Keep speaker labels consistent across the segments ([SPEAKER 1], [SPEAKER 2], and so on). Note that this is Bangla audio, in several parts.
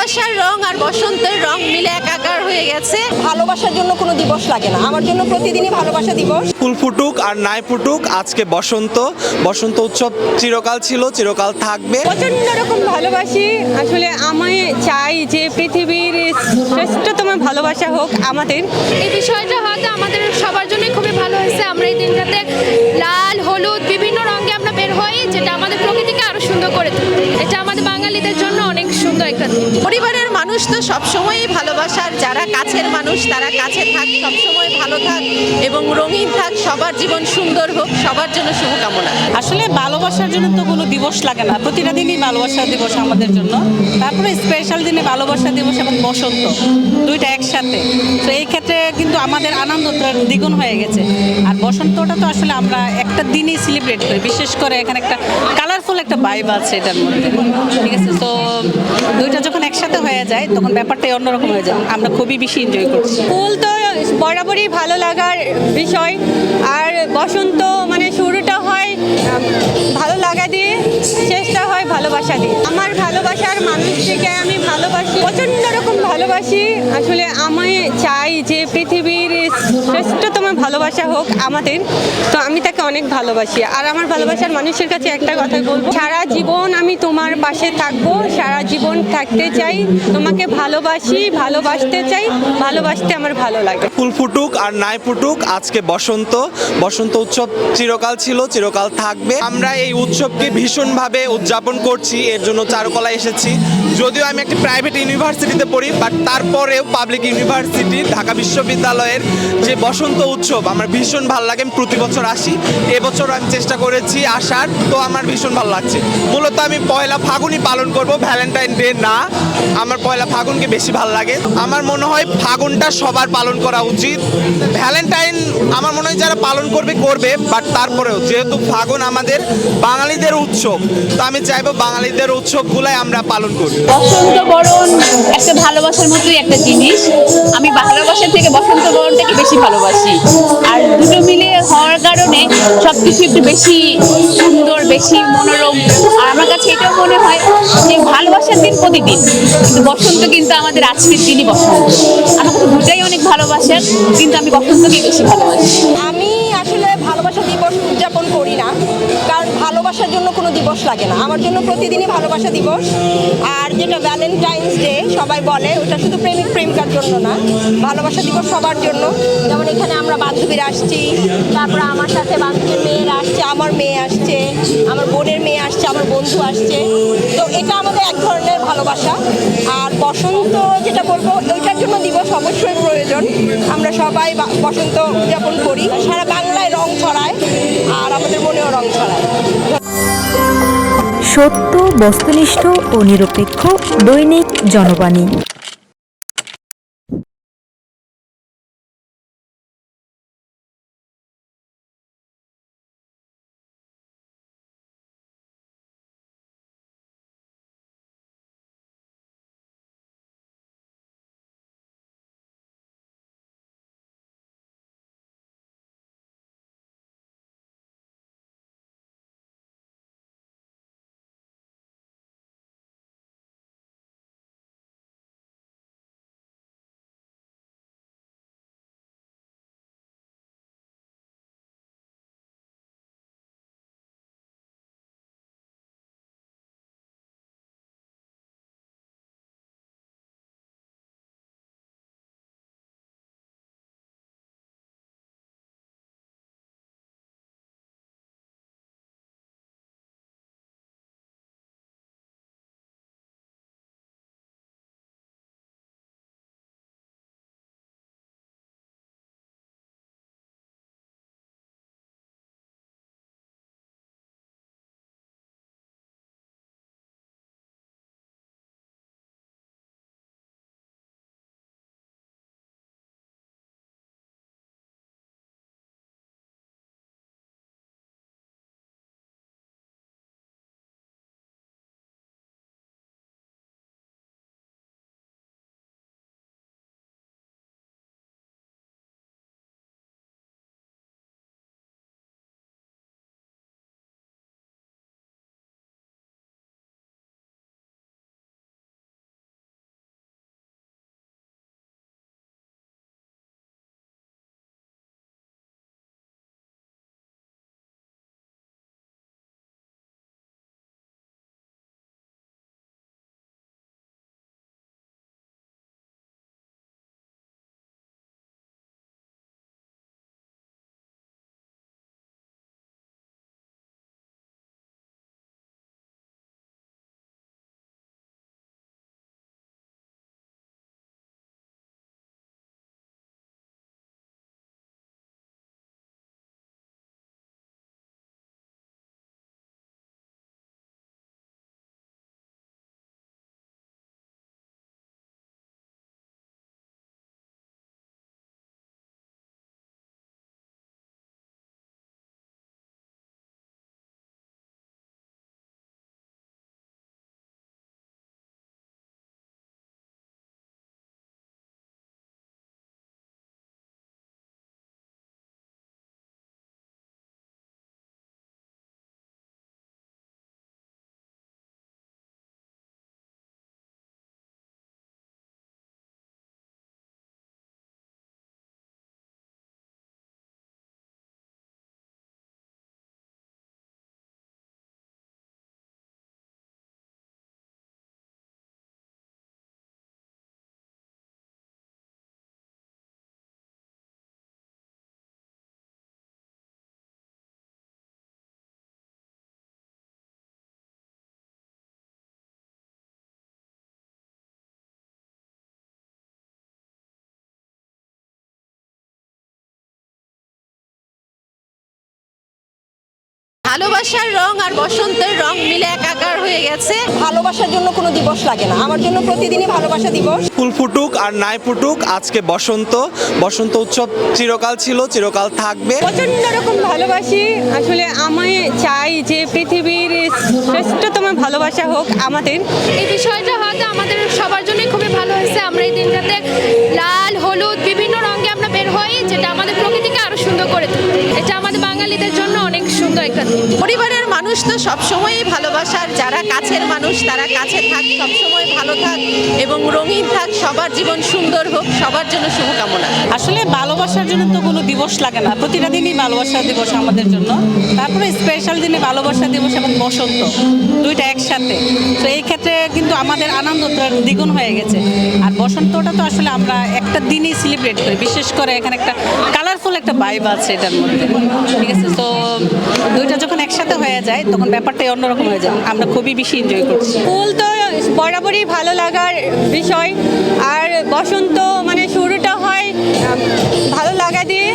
[SPEAKER 1] ভালোবাসার রং আর বসন্তের রং মিলে একাকার হয়ে গেছে।
[SPEAKER 2] ভালোবাসার জন্য কোনো দিবস লাগে না, আমার জন্য প্রতিদিনই ভালোবাসা দিবস।
[SPEAKER 3] ফুল ফুটুক আর নাই ফুটুক, আজকে বসন্ত। বসন্ত উৎসব চিরকাল ছিল, চিরকাল থাকবে।
[SPEAKER 4] প্রচন্ড রকম ভালোবাসি। আসলে আমি চাই যে পৃথিবীর শ্রেষ্ঠতম ভালোবাসা হোক আমাদের।
[SPEAKER 5] এই বিষয়টা হয়তো আমাদের সবার জন্যই খুবই ভালো হয়েছে। আমরা এই দিনটাতে লাল হলুদ বিভিন্ন রঙে আমরা বের হই, যেটা আমাদের প্রকৃতিকে আরো সুন্দর করে তোলে। এটা আমাদের বাঙালিদের জন্য অনেক সুন্দর একটা দিন।
[SPEAKER 1] পরিবারের মানুষ তো সবসময়ই ভালোবাসার, যারা কাছের মানুষ তারা কাছে থাক, সবসময় ভালো থাক এবং রঙিন থাক, সবার জীবন সুন্দর হোক, সবার জন্য শুভকামনা।
[SPEAKER 6] আসলে ভালোবাসার জন্য তো কোনো দিবস লাগে না, প্রতিটা দিনই ভালোবাসা দিবস আমাদের জন্য। তারপরে স্পেশাল দিনে ভালোবাসা দিবস এবং বসন্ত দুইটা একসাথে, তো এই ক্ষেত্রে কিন্তু আমাদের আনন্দটা দ্বিগুণ হয়ে গেছে। আর বসন্তটা তো আসলে আমরা একটা দিনই সেলিব্রেট করি, বিশেষ করে এখানে একটা কালারফুল একটা ভাইব আছে এটার মধ্যে, ঠিক আছে। তো দুইটা যখন একসাথে হয়ে যায় তখন ব্যাপারটাই অন্যরকম হয়ে যায়, আমরা খুবই বেশি এনজয় করছি।
[SPEAKER 4] ফুল তো বরাবরই ভালো লাগার বিষয়, আর বসন্ত মানে শুরুটা হয় ভালো লাগা দিয়ে, শেষটা হয় ভালোবাসা দিয়ে। আমার ভালোবাসার মানুষটিকে আমি ভালোবাসি, প্রচন্ড রকম ভালোবাসি। আসলে আমি চাই যে পৃথিবীর শ্রেষ্ঠতম ভালোবাসা হোক আমাদের, তো আমি তাকে অনেক ভালোবাসি। আর আমার ভালোবাসার মানুষের কাছে একটা কথাই বলবো, সারা জীবন আমি তোমার পাশে থাকবো, সারা জীবন থাকতে চাই, তোমাকে ভালোবাসি, ভালোবাসতে চাই, ভালোবাসতে আমার ভালো লাগে।
[SPEAKER 3] ফুল ফুটুক আর নাই ফুটুক, আজকে বসন্ত। বসন্ত উৎসব চিরকাল ছিল, চিরকাল থাকবে। আমরা এই উৎসবকে ভীষণভাবে উদযাপন করছি, এর জন্য চারুকলা এসেছি। যদিও আমি একটি প্রাইভেট ইউনিভার্সিটিতে পড়ি, বাট তারপরেও পাবলিক ইউনিভার্সিটি ঢাকা বিশ্ববিদ্যালয়ের যে বসন্ত উৎসব আমার ভীষণ ভালো লাগে। আমি প্রতি বছর আসি, এবছর আমি চেষ্টা করেছি আসার, তো আমার ভীষণ ভালো লাগছে। মূলত আমি পয়লা ফাগুনই পালন করব, ভ্যালেন্টাইন ডে না। আমার পয়লা ফাগুনকে বেশি ভালো লাগে। আমার মনে হয় ফাগুনটা সবার পালন করা উচিত। ভ্যালেন্টাইন আমার মনে হয় যারা পালন করবে করবে, বাট তারপরেও যেহেতু ফাগুন আমাদের বাঙালিদের উৎসব, তো আমি চাইবো বাঙালিদের উৎসবগুলাই আমরা পালন করি।
[SPEAKER 7] বসন্ত বরণ একটা ভালোবাসার মতোই একটা জিনিস। আমি ভালোবাসার থেকে বসন্ত বরণটাকে বেশি ভালোবাসি। আর দুটো মিলে হওয়ার কারণে সবকিছু একটু বেশি সুন্দর, বেশি মনোরম। আর আমার কাছে এটাও মনে হয় যে ভালোবাসার দিন প্রতিদিন, কিন্তু বসন্ত কিন্তু আমাদের আজকের দিনই বসন্ত। আমার কাছে দুটাই অনেক ভালোবাসার, কিন্তু আমি বসন্তকেই বেশি ভালোবাসি।
[SPEAKER 2] আমি আসলে ভালোবাসা দিবস উদযাপন করি না, কারণ ভালোবাসার জন্য কোনো দিবস লাগে না, আমার জন্য প্রতিদিনই ভালোবাসা দিবস। আর যেটা ভ্যালেন্টাইন্স ডে সবাই বলে, ওটা শুধু প্রেমিক প্রেমিকার জন্য না, ভালোবাসা দিবস সবার জন্য। যেমন এখানে আমরা বান্ধবীরা আসছি, তারপরে আমার সাথে বান্ধবীর মেয়েরা আসছে, আমার মেয়ে আসছে, আমার বোনের মেয়ে আসছে, আমার বন্ধু আসছে, তো এটা আমাদের এক ধরনের ভালোবাসা। আর বসন্ত যেটা বলবো, ওইটার জন্য দিবস অবশ্যই প্রয়োজন। আমরা সবাই বসন্ত উদযাপন করি, সারা বাংলায় রং ছড়ায় আর আমাদের মনেও রং ছড়ায়।
[SPEAKER 8] সত্য, বস্তুনিষ্ঠ ও নিরপেক্ষ দৈনিক জনবাণী।
[SPEAKER 1] ভালোবাসার রং আর বসন্তের রং মিলে একাকার হয়ে গেছে।
[SPEAKER 2] ভালোবাসার জন্য কোনো দিবস লাগে না, আমার জন্য প্রতিদিনই ভালোবাসা দিবস।
[SPEAKER 3] ফুল ফুটুক আর নাই ফুটুক, আজকে বসন্ত বসন্ত উৎসব চিরকাল ছিল, চিরকাল থাকবে।
[SPEAKER 4] প্রচণ্ড রকম ভালোবাসি। আসলে আমি চাই যে পৃথিবীর শ্রেষ্ঠতম ভালোবাসা হোক আমাদের।
[SPEAKER 5] এই বিষয়টা হয়তো আমাদের সবার জন্যই খুবই ভালো হয়েছে। আমরা এই দিনটাতে লাল হলুদ বিভিন্ন রঙে আমরা বের হই, যেটা আমাদের প্রকৃতিকে আরো সুন্দর করে তোলে। এটা আমাদের বাঙালিদের জন্য অনেক সুন্দর একটা দিন।
[SPEAKER 1] পরিবারের মানুষ তো সবসময়ই ভালোবাসার, যারা কাছের মানুষ তারা কাছে থাক, সবসময় ভালো থাক এবং রঙিন থাক, সবার জীবন সুন্দর হোক, সবার জন্য শুভকামনা।
[SPEAKER 6] আসলে ভালোবাসার জন্য তো কোনো দিবস লাগে না, প্রতিটা দিনই ভালোবাসা দিবস আমাদের জন্য। তারপরে স্পেশাল দিনে ভালোবাসা দিবস এবং বসন্ত দুইটা একসাথে। তো এই ক্ষেত্রে কিন্তু আমাদের আনন্দটা দ্বিগুণ হয়ে গেছে। আর বসন্তটা তো আসলে আমরা একটা দিনই সেলিব্রেট করি, বিশেষ করে এখানে একটা কালারফুল একটা ভাইব আছে এটার মধ্যে, ঠিক আছে? তো দুইটা যখন একসাথে হয়ে যায় তখন ব্যাপারটাই অন্যরকম হয়ে যায়, আমরা খুবই বেশি এনজয় করছি।
[SPEAKER 4] ফুল তো বরাবরই ভালো লাগার বিষয়, আর বসন্ত মানে শুরুটা হয় ভালো লাগা দিয়ে,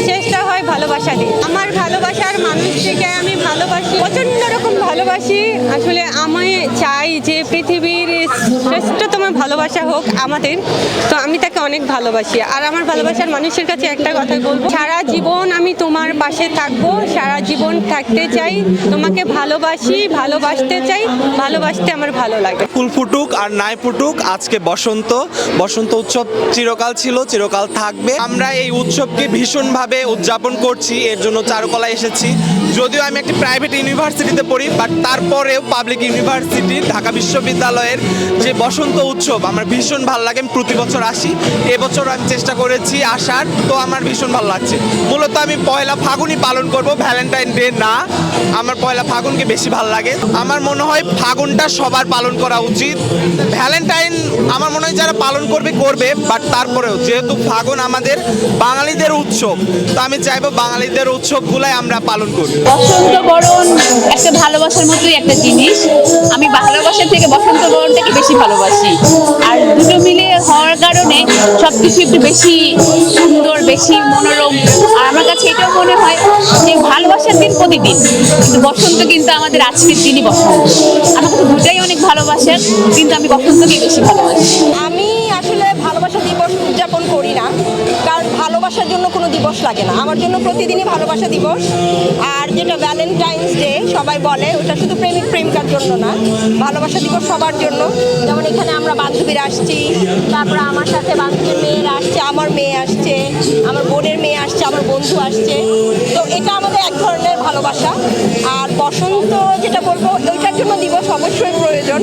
[SPEAKER 4] শেষটা হয় ভালোবাসা দিয়ে। আমার ভালোবাসার মানুষটিকে আমি ভালোবাসি, প্রচণ্ড রকম ভালোবাসি। আসলে আমি চাই যে পৃথিবীর শ্রেষ্ঠতম ভালোবাসা হোক আমাদের। তো আমি তাকে অনেক ভালোবাসি, আর আমার ভালোবাসার মানুষের কাছে একটা কথা বলবো, সারা জীবন আমি তোমার পাশে থাকবো, সারা জীবন থাকতে চাই, তোমাকে ভালোবাসি, ভালোবাসতে চাই, ভালোবাসতে আমার ভালো লাগে।
[SPEAKER 3] ফুল ফুটুক আর নাই ফুটুক, আজকে বসন্ত বসন্ত উৎসব চিরকাল ছিল, চিরকাল থাকবে। আমরা এই উৎসবকে ভীষণভাবে উদযাপন করছি, এর জন্য চারুকলা এসেছি। যদিও আমি একটি প্রাইভেট ইউনিভার্সিটিতে পড়ি, বাট তারপরেও পাবলিক ইউনিভার্সিটি ঢাকা বিশ্ববিদ্যালয়ের যে বসন্ত উৎসব আমার ভীষণ ভালো লাগে। আমি প্রতি বছর আসি, এবছর আমি চেষ্টা করেছি আসার, তো আমার ভীষণ ভালো লাগছে। মূলত আমি পয়লা ফাগুনই পালন করব, ভ্যালেন্টাইন ডে না। আমার পয়লা ফাগুনকে বেশি ভালো লাগে। আমার মনে হয় ফাগুনটা সবার পালন করা উচিত। ভ্যালেন্টাইন আমার মনে হয় যারা পালন করবে করবে, বাট তারপরেও যেহেতু ফাগুন আমাদের বাঙালিদের উৎসব, তো আমি চাইবো বাঙালিদের উৎসবগুলাই আমরা পালন করি।
[SPEAKER 7] বসন্ত বরণ একটা ভালোবাসার মতোই একটা জিনিস। আমি ভালোবাসার থেকে বসন্ত বরণটাকে বেশি ভালোবাসি। আর দুটো মিলে হওয়ার কারণে সবকিছু একটু বেশি সুন্দর, বেশি মনোরম। আর আমার কাছে এটাও মনে হয় যে ভালোবাসার দিন প্রতিদিন, কিন্তু বসন্ত কিন্তু আমাদের আজকের দিনই বসন্ত। আমার কাছে দুটাই অনেক ভালোবাসার, কিন্তু আমি বসন্তকে বেশি ভালোবাসি।
[SPEAKER 2] আমি আসলে ভালোবাসা দিবস উদযাপন করি না, কারণ ভালোবাসার জন্য কোনো দিবস লাগে না, আমার জন্য প্রতিদিনই ভালোবাসা দিবস। আর যেটা ভ্যালেন্টাইন্স ডে সবাই বলে, ওটা শুধু প্রেমিক প্রেমিকার জন্য না, ভালোবাসা দিবস সবার জন্য। যেমন এখানে আমরা বান্ধবীরা আসছি, তারপরে আমার সাথে বান্ধবীর মেয়েরা আসছে, আমার মেয়ে আসছে, আমার বোনের মেয়ে আসছে, আমার বন্ধু আসছে। তো এটা আমাদের এক ধরনের ভালোবাসা। আর বসন্ত যেটা বলবো, ওইটার জন্য দিবস অবশ্যই প্রয়োজন।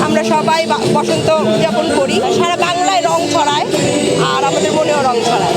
[SPEAKER 2] আমরা সবাই বসন্ত উদযাপন করি, সারা বাংলায় রং ছড়ায় আর আমাদের মনেও রং ছড়ায়।